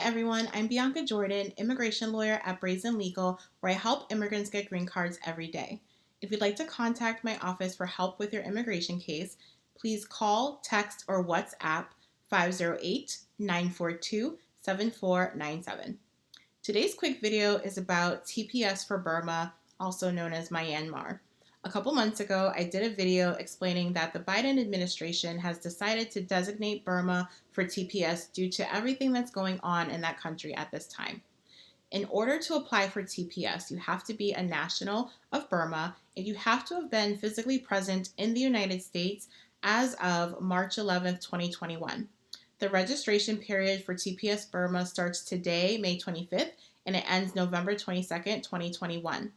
everyone, I'm Bianca Jordan, immigration lawyer at Brazen Legal, where I help immigrants get green cards every day. If you'd like to contact my office for help with your immigration case, please call, text, or WhatsApp 508-942-7497. Today's quick video is about TPS for Burma, also known as Myanmar. A couple months ago, I did a video explaining that the Biden administration has decided to designate Burma for TPS due to everything that's going on in that country at this time. In order to apply for TPS, you have to be a national of Burma and you have to have been physically present in the United States as of March 11th, 2021. The registration period for TPS Burma starts today, May 25th, and it ends November 22nd, 2021.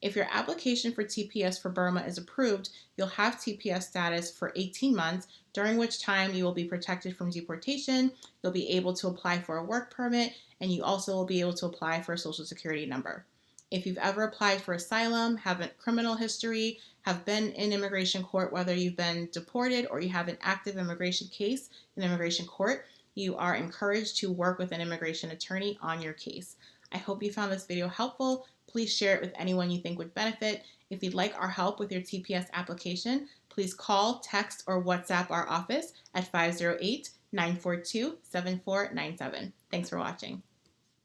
If your application for TPS for Burma is approved, you'll have TPS status for 18 months, during which time you will be protected from deportation, you'll be able to apply for a work permit, and you also will be able to apply for a social security number. If you've ever applied for asylum, have a criminal history, have been in immigration court, whether you've been deported or you have an active immigration case in immigration court, you are encouraged to work with an immigration attorney on your case. I hope you found this video helpful. Please share it with anyone you think would benefit. If you'd like our help with your TPS application, please call, text, or WhatsApp our office at 508-942-7497. Thanks for watching.